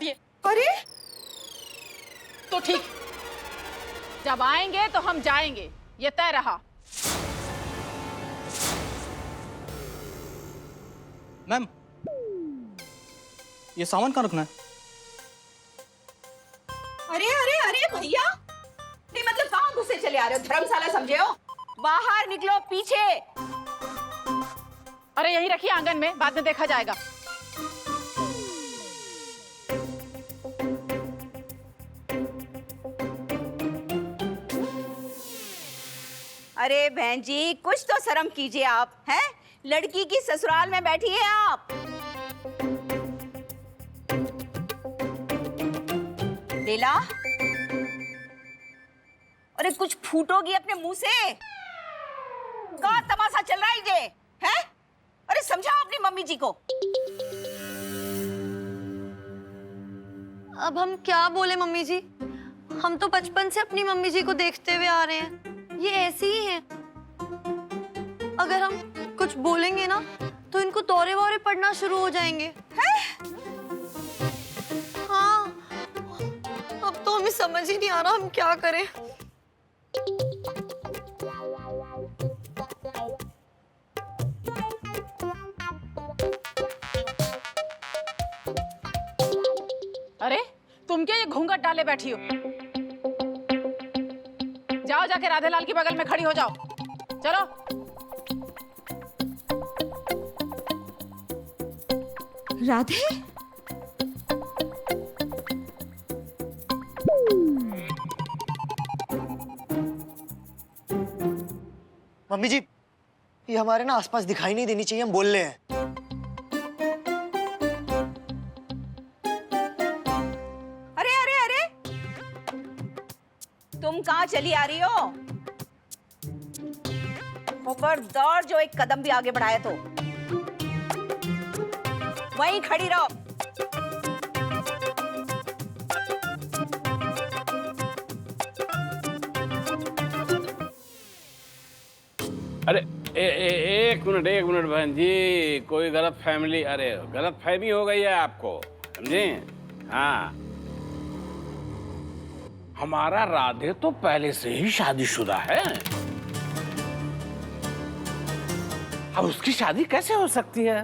बैठिए। अरे तो ठीक, जब आएंगे तो हम जाएंगे, ये तय रहा। मैम, ये सामान कहाँ रखना है? अरे अरे अरे भैया, नहीं मतलब कहाँ घुसे चले आ रहे हो? धर्मशाला समझे हो? बाहर निकलो, पीछे। अरे यहीं रखिए आंगन में, बाद में देखा जाएगा। अरे बहन जी, कुछ तो शर्म कीजिए आप, हैं? लड़की की ससुराल में बैठी है आप। बेला, अरे कुछ फूटोगी अपने मुंह से। क्या तमाशा चल रहा है ये, हैं? अरे समझाओ अपनी मम्मी जी को। अब हम क्या बोले मम्मी जी, हम तो बचपन से अपनी मम्मी जी को देखते हुए आ रहे हैं, ये ऐसी ही हैं। अगर हम कुछ बोलेंगे ना तो इनको दौरे वौरे पड़ना शुरू हो जाएंगे। हाँ, अब तो हमें समझ ही नहीं आ रहा हम क्या करें। अरे तुम क्या ये घूंघट डाले बैठी हो? जाओ, जाके राधेलाल की बगल में खड़ी हो जाओ। चलो। राधे, मम्मी जी, ये हमारे ना आसपास दिखाई नहीं देनी चाहिए, हम बोल रहे हैं। अरे अरे अरे, तुम कहाँ चली आ रही हो? खबरदार जो एक कदम भी आगे बढ़ाया तो वहीं खड़ी रहो। अरे एक मिनट बहन जी, कोई गलत फहमी हो गई है आपको, समझे? हाँ, हमारा राधे तो पहले से ही शादीशुदा है। अब उसकी शादी कैसे हो सकती है?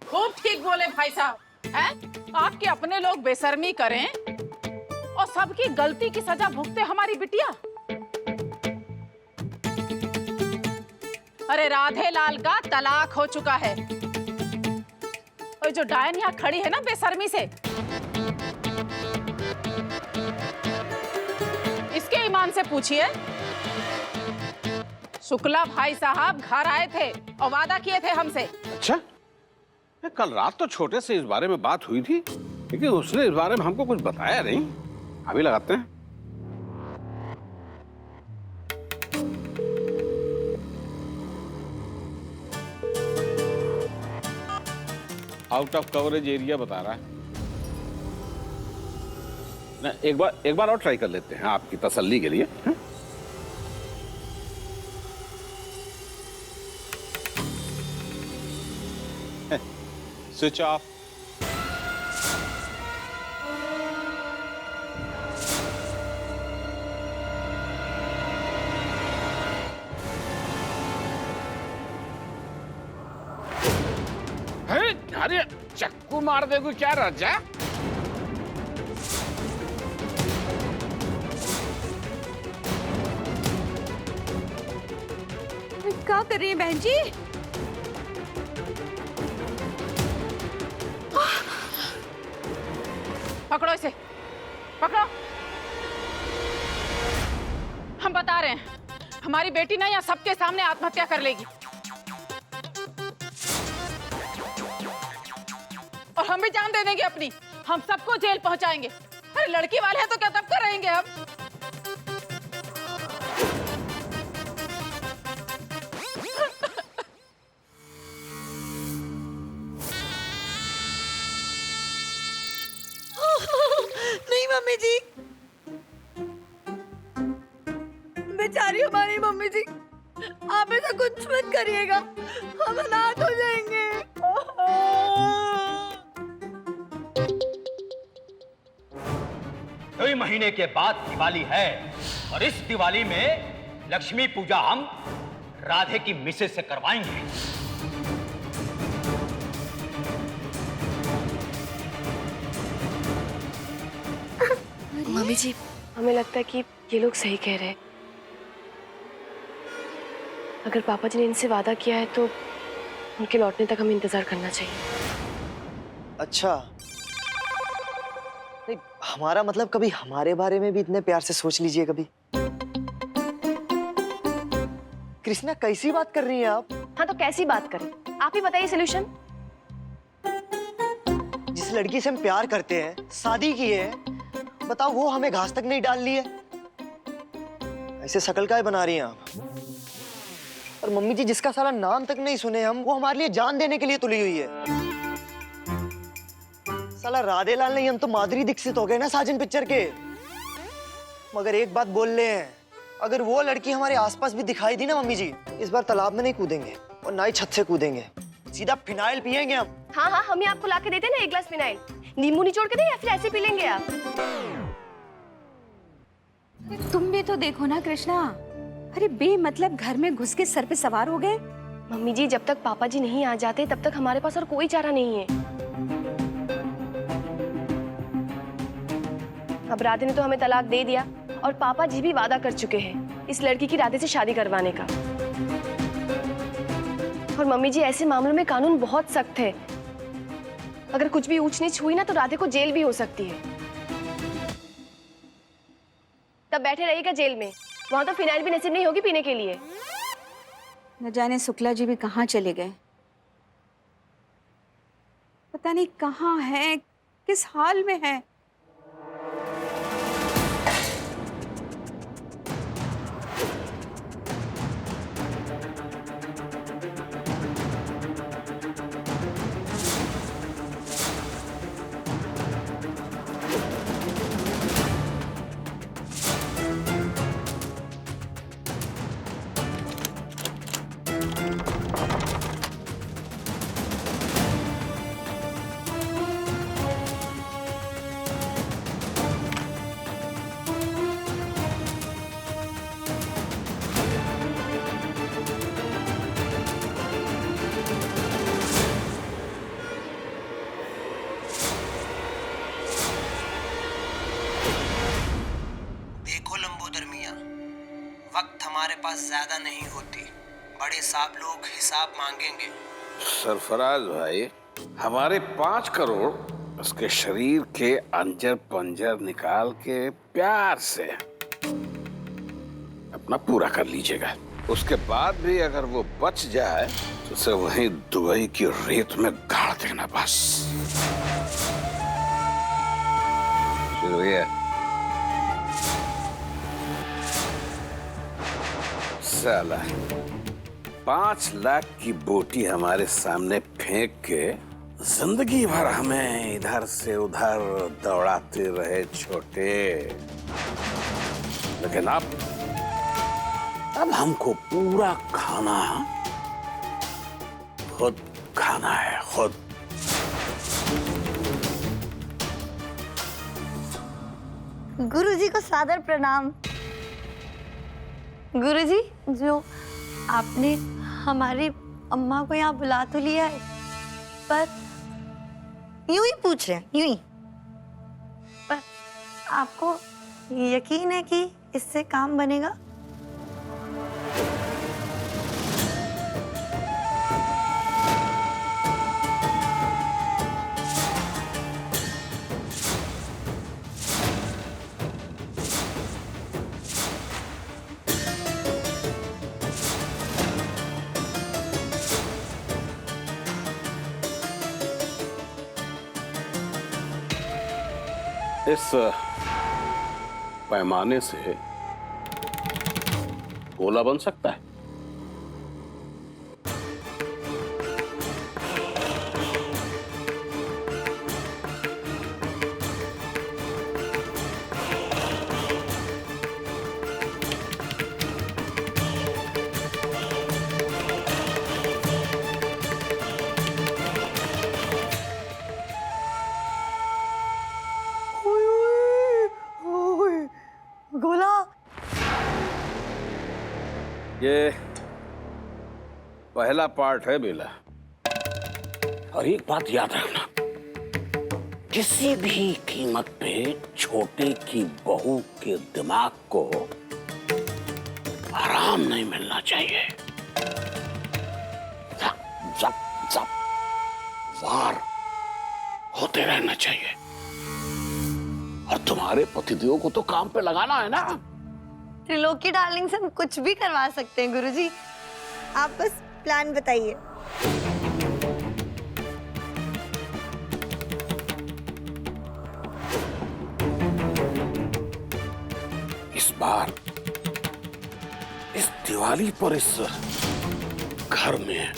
खूब ठीक बोले भाई साहब, हैं? आपके अपने लोग बेशर्मी करें और सबकी गलती की सजा भुगते हमारी बिटिया। अरे राधे लाल का तलाक हो चुका है, और जो डायन यहाँ खड़ी है ना बेशर्मी से, इसके ईमान से पूछिए। शुक्ला भाई साहब घर आए थे और वादा किए थे हमसे। अच्छा, कल रात तो छोटे से इस बारे में बात हुई थी, लेकिन उसने इस बारे में हमको कुछ बताया नहीं। अभी लगाते हैं। आउट ऑफ कवरेज एरिया बता रहा है ना। एक बार और ट्राई कर लेते हैं आपकी तसल्ली के लिए। Switch off. अरे चक्कू मार देगा क्या राजा? क्या कर रही है बहन जी? पकड़ो इसे, पकड़ो। हम बता रहे हैं, हमारी बेटी ना यहाँ सबके सामने आत्महत्या कर लेगी, और हम भी जान दे देंगे अपनी। हम सबको जेल पहुंचाएंगे। अरे लड़की वाले हैं तो क्या तब कर रहेंगे हम? नहीं मम्मी जी, बेचारी हमारी मम्मी जी, आप ऐसा कुछ मत करिएगा, हम अनाथ हो जाएंगे। 2 महीने के बाद दिवाली है और इस दिवाली में लक्ष्मी पूजा हम राधे की मिसेज से करवाएंगे। मम्मी जी, हमें लगता है कि ये लोग सही कह रहे हैं। अगर पापा जी ने इनसे वादा किया है तो उनके लौटने तक हमें इंतजार करना चाहिए। अच्छा, नहीं हमारा मतलब कभी हमारे बारे में भी इतने प्यार से सोच लीजिए कभी। कृष्णा कैसी बात कर रही हैं आप? हाँ तो कैसी बात करें, आप ही बताइए सोल्यूशन। जिस लड़की से हम प्यार करते हैं, शादी की है, बताओ वो हमें घास तक नहीं डाल ली है। ऐसे शकल काय बना रही हैं आप? और मम्मी जी जिसका सारा नाम तक नहीं सुने हम, वो हमारे लिए जान देने के लिए तुली हुई है। साला राधे लाल नहीं, हम तो माधुरी दीक्षित हो गए ना साजन पिक्चर के। मगर एक बात बोल ले हैं, अगर वो लड़की हमारे आसपास भी दिखाई दी ना मम्मी जी, इस बार तालाब में नहीं कूदेंगे और ना ही छत से कूदेंगे, सीधा फिनाइल पियेंगे हम। हाँ हाँ, हम ही आपको ला के देते ना 1 गिलास फिनाइल। नींबू निचोड़ के दे या फिर ऐसे पी लेंगे आप? तुम भी तो देखो ना कृष्णा, अरे बेमतलब घर में घुस के सर पे सवार हो गए। मम्मी जी, जब तक पापा जी नहीं आ जाते तब तक हमारे पास और कोई चारा नहीं है। अब राधे ने तो हमें तलाक दे दिया और पापा जी भी वादा कर चुके हैं इस लड़की की राधे से शादी करवाने का। और मम्मी जी, ऐसे मामलों में कानून बहुत सख्त है। अगर कुछ भी ऊंच नीच हुई ना तो राधे को जेल भी हो सकती है। तब बैठे रहिएगा जेल में, वहां तो फिनाइल भी नसीब नहीं होगी पीने के लिए। न जाने शुक्ला जी भी कहाँ चले गए, पता नहीं कहाँ है, किस हाल में है। वक्त हमारे पास ज्यादा नहीं होती, बड़े साहब लोग हिसाब मांगेंगे। सरफराज भाई, हमारे 5 करोड़ उसके शरीर के अंजर पंजर निकाल के प्यार से अपना पूरा कर लीजिएगा। उसके बाद भी अगर वो बच जाए तो उसे वहीं दुबई की रेत में गाड़ देना बस। शुक्रिया। साला 5 लाख की बोटी हमारे सामने फेंक के जिंदगी भर हमें इधर से उधर दौड़ाते रहे छोटे, लेकिन अब हमको पूरा खाना खुद खाना है, खुद। गुरुजी को सादर प्रणाम। गुरुजी, जो आपने हमारी अम्मा को यहाँ बुला तो लिया है, पर यूं ही पूछ रहे हैं, यूं ही, पर आपको यकीन है कि इससे काम बनेगा? इस पैमाने से गोला बन सकता है। गोला। ये पहला पार्ट है बेला। और एक बात याद रखना, किसी भी कीमत पे छोटे की बहू के दिमाग को आराम नहीं मिलना चाहिए। जप जप जप वार होते रहना चाहिए। और तुम्हारे पतिदेव को तो काम पे लगाना है ना। त्रिलोकी डार्लिंग से हम कुछ भी करवा सकते हैं गुरुजी, आप बस प्लान बताइए। इस बार इस दिवाली पर इस घर में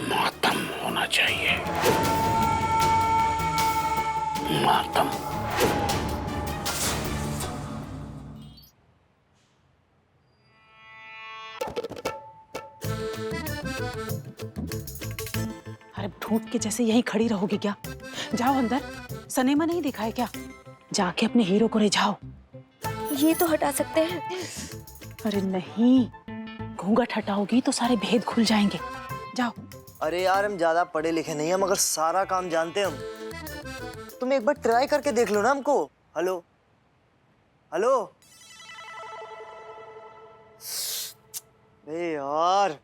मातम होना चाहिए। मातम। अरे भूत के जैसे यहीं खड़ी रहोगी क्या? जाओ अंदर, सनेमा नहीं दिखाए क्या? जाके अपने हीरो को रिझाओ। ये तो हटा सकते हैं। अरे नहीं, घूंघट हटाओगी तो सारे भेद खुल जाएंगे। जाओ। अरे यार हम ज्यादा पढ़े लिखे नहीं हैं, मगर सारा काम जानते हैं हम। तुम एक बार ट्राई करके देख लो ना हमको। Hello hello. अरे यार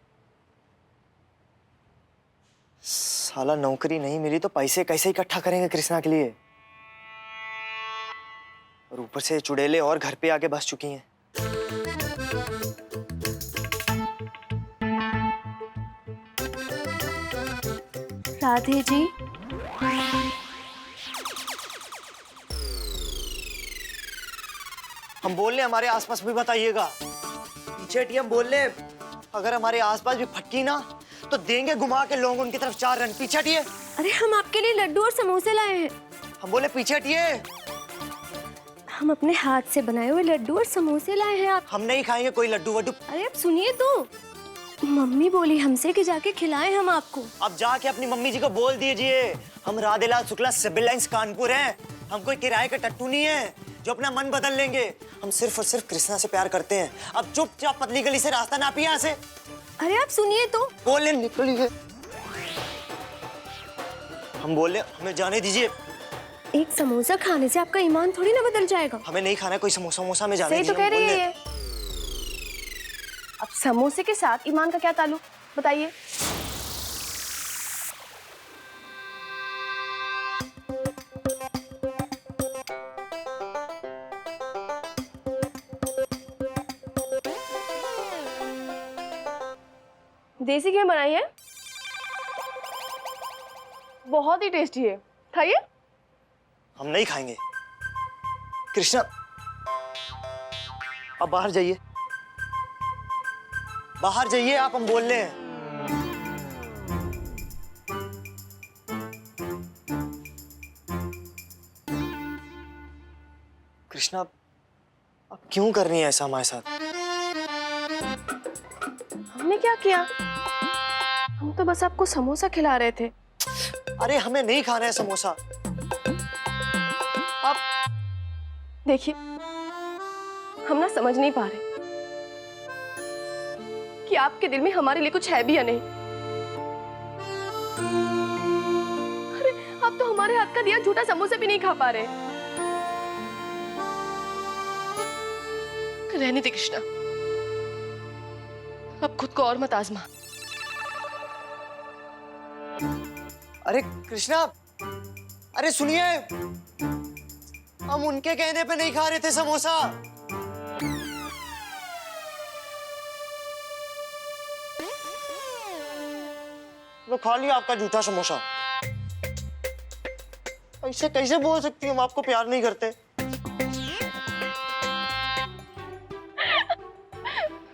साला नौकरी नहीं मिली तो पैसे कैसे इकट्ठा करेंगे कृष्णा के लिए। और ऊपर से चुड़ैले और घर पे आके बस चुकी हैं। राधे जी, हम बोल रहे हमारे आसपास भी बताइएगा। पीछे हम बोल रहे अगर हमारे आसपास भी फटकी ना तो देंगे घुमा के लोग उनकी तरफ 4 रन। पीछे हटिए। अरे हम आपके लिए लड्डू और समोसे लाए हैं। हम बोले पीछे हटिए। हम अपने हाथ से बनाए हुए लड्डू और समोसे लाए हैं आप। हम नहीं खाएंगे कोई लड्डू वड्डू। अरे अब सुनिए तो, मम्मी बोली हमसे कि जाके खिलाएं हम आपको। अब जाके अपनी मम्मी जी को बोल दीजिए हम राधेलाल शुक्ला सिविल लाइंस कानपुर हैं। हम कोई किराए का टट्टू नहीं है जो अपना मन बदल लेंगे। हम सिर्फ और सिर्फ कृष्णा से प्यार करते हैं। अब चुपचाप पतली गली से रास्ता नापिए यहाँ से। अरे आप सुनिए तो। बोले निकलिए। हम बोले हमें जाने दीजिए। एक समोसा खाने से आपका ईमान थोड़ी ना बदल जाएगा। हमें नहीं खाना कोई समोसा वमोसा में जाने सही तो कह रही है ये। अब समोसे के साथ ईमान का क्या ताल्लुक बताइए? देसी घी बनाई है, बहुत ही टेस्टी है, खाइए। हम नहीं खाएंगे। कृष्णा अब बाहर जाइए। बाहर जाइए आप, हम बोल रहे हैं। कृष्णा अब क्यों कर रही है ऐसा हमारे साथ? हमने क्या किया? हम तो बस आपको समोसा खिला रहे थे। अरे हमें नहीं खाना है समोसा। आप देखिए, हम ना समझ नहीं पा रहे कि आपके दिल में हमारे लिए कुछ है भी या नहीं। अरे आप तो हमारे हाथ का दिया झूठा समोसा भी नहीं खा पा रहे। रहने दे कृष्णा, अब खुद को और मत आजमा। अरे कृष्णा, अरे सुनिए, हम उनके कहने पे नहीं खा रहे थे समोसा। तो खा लिया आपका झूठा समोसा। ऐसे कैसे बोल सकती हूँ हम आपको प्यार नहीं करते?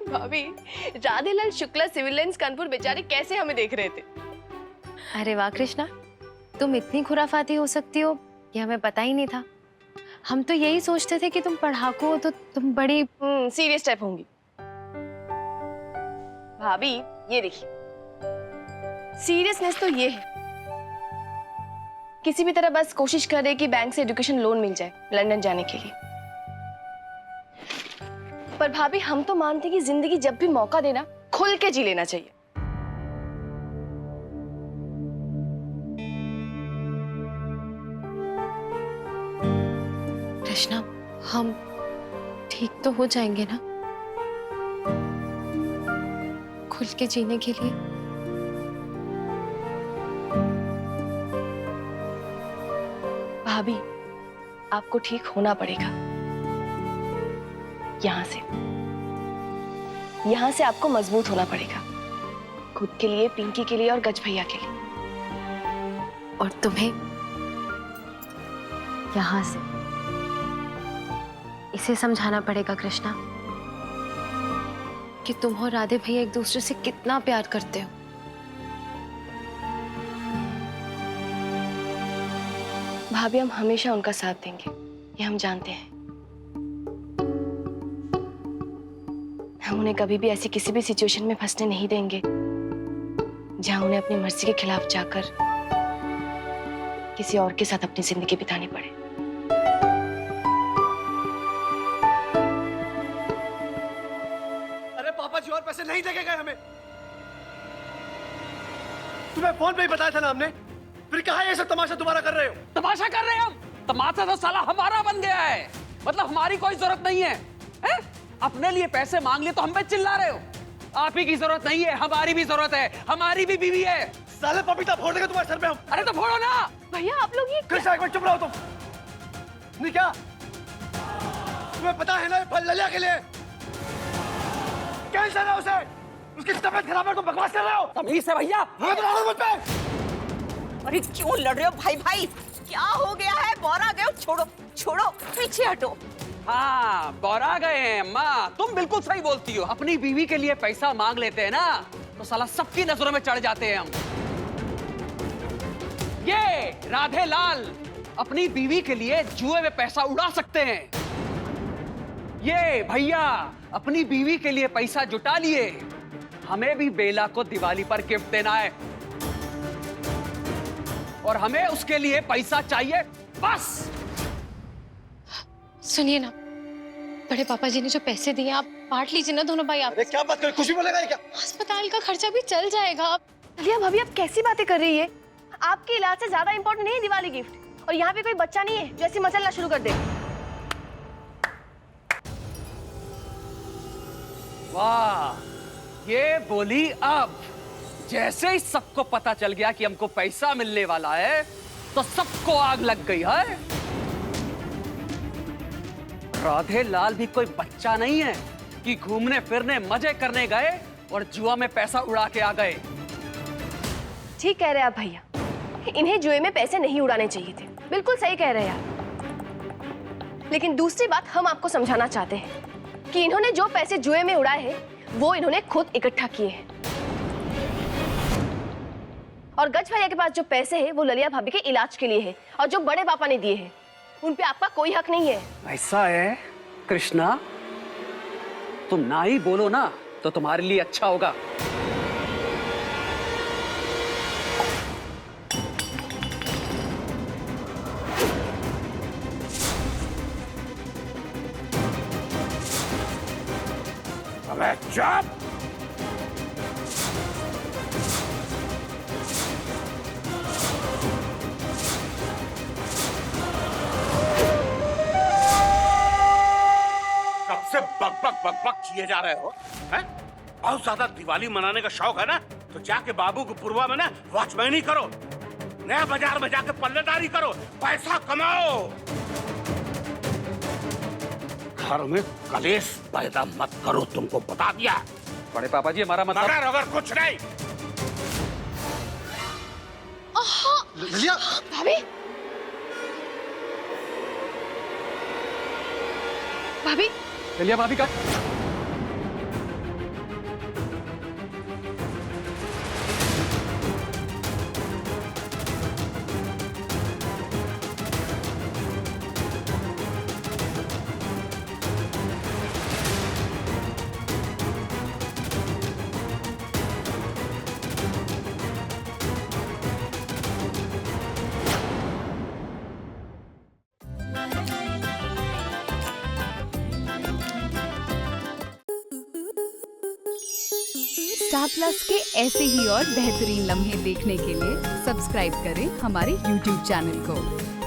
भाभी, राधेलाल शुक्ला सिविल लाइंस कानपुर बेचारे कैसे हमें देख रहे थे। अरे वाह कृष्णा, तुम इतनी खुराफाती हो सकती हो ये हमें पता ही नहीं था। हम तो यही सोचते थे कि तुम पढ़ाकू हो तो तुम बड़ी सीरियस टाइप होंगी। भाभी ये देखिए, सीरियसनेस तो ये है किसी भी तरह बस कोशिश कर रहे कि बैंक से एजुकेशन लोन मिल जाए लंदन जाने के लिए। पर भाभी हम तो मानते हैं कि जिंदगी जब भी मौका देना खुल के जी लेना चाहिए। कृष्णा, हम ठीक तो हो जाएंगे ना खुल के जीने के लिए? भाभी आपको ठीक होना पड़ेगा। यहाँ से आपको मजबूत होना पड़ेगा, खुद के लिए, पिंकी के लिए और गज भैया के लिए। और तुम्हें यहाँ से इसे समझाना पड़ेगा कृष्णा कि तुम और राधे भैया एक दूसरे से कितना प्यार करते हो। भाभी हम हमेशा उनका साथ देंगे, ये हम जानते हैं। हम उन्हें कभी भी ऐसी किसी भी सिचुएशन में फंसने नहीं देंगे जहां उन्हें अपनी मर्जी के खिलाफ जाकर किसी और के साथ अपनी जिंदगी बितानी पड़े। अरे पापा जी और पैसे नहीं देके गए हमें। तुम्हें फोन पे ही बताया था ना हमने, फिर कहा ये सब तमाशा दोबारा कर रहे हो? तमाशा कर रहे हैं हम? तमाशा तो साला हमारा बन गया है। मतलब हमारी कोई जरूरत नहीं है, हैं? अपने लिए पैसे मांग लिए तो हम पे चिल्ला रहे हो। आप ही की जरूरत नहीं है, हमारी भी जरूरत है, हमारी भी बीवी है। साले पपीता फोड़ देंगे तुम्हारे सर पे हम। अरे तो फोड़ो ना। भैया आप लोग ये कृष्णा एक मिनट चुप रहो तुम। नहीं क्या तुम्हें पता है ना ये फल ललिया के लिए? कैंसर है उसे, उसकी तबीयत खराब है, तुम बकवास कर रहे हो। तमीज से भैया। हाँ तो मुझ पे। अरे क्यों लड़ रहे हो भाई भाई? क्या हो गया है? बौरा गए हो? छोड़ो छोड़ो, पीछे हटो। हाँ बौरा गए हैं अम्मा, तुम बिल्कुल सही बोलती हो। अपनी बीवी के लिए पैसा मांग लेते हैं ना तो साला सबकी नजरों में चढ़ जाते हैं हम। ये राधे लाल अपनी बीवी के लिए जुए में पैसा उड़ा सकते हैं। ये भैया अपनी बीवी के लिए पैसा जुटा लिए। हमें भी बेला को दिवाली पर गिफ्ट देना है और हमें उसके लिए पैसा चाहिए बस। सुनिए ना, बड़े पापा जी ने जो पैसे दिए आप बांट लीजिए ना दोनों भाई। आप अरे क्या बात कर, खुशी बोलेगा क्या? अस्पताल का खर्चा भी चल जाएगा। आप लिया भाभी आप कैसी बातें कर रही है? आपके इलाज से ज्यादा इंपॉर्टेंट नहीं है दिवाली गिफ्ट। और यहाँ पे कोई बच्चा नहीं है जो ऐसे मचलना शुरू कर दे। वाह, ये बोली अब। जैसे ही सबको पता चल गया कि हमको पैसा मिलने वाला है तो सबको आग लग गई है। राधे लाल भी कोई बच्चा नहीं है कि घूमने फिरने मजे करने गए और जुआ में पैसा उड़ा के आ गए। ठीक कह रहे हैं आप भैया, इन्हें जुए में पैसे नहीं उड़ाने चाहिए थे। बिल्कुल सही कह रहे हैं आप। लेकिन दूसरी बात हम आपको समझाना चाहते हैं कि इन्होंने जो पैसे जुए में उड़ाए हैं वो इन्होंने खुद इकट्ठा किए हैं। और गज भैया के पास जो पैसे हैं वो ललिया भाभी के इलाज के लिए है और जो बड़े पापा ने दिए हैं उन पे आपका कोई हक नहीं है। ऐसा है कृष्णा, तुम ना ही बोलो ना तो तुम्हारे लिए अच्छा होगा। अबे चुप! कब से बक किए जा रहे हो? हैं? बहुत ज्यादा दिवाली मनाने का शौक है ना तो जाके बाबू को पूर्वा में ना वॉचमैनी करो, नया बाजार में जाके पल्लेदारी करो, पैसा कमाओ। घर में कलेश पैदा मत करो, तुमको बता दिया। बड़े पापा जी हमारा मतलब अगर कुछ नहीं। ललिया भाभी भाभी ललिया भाभी का स्टार प्लस के ऐसे ही और बेहतरीन लम्हे देखने के लिए सब्सक्राइब करें हमारे YouTube चैनल को।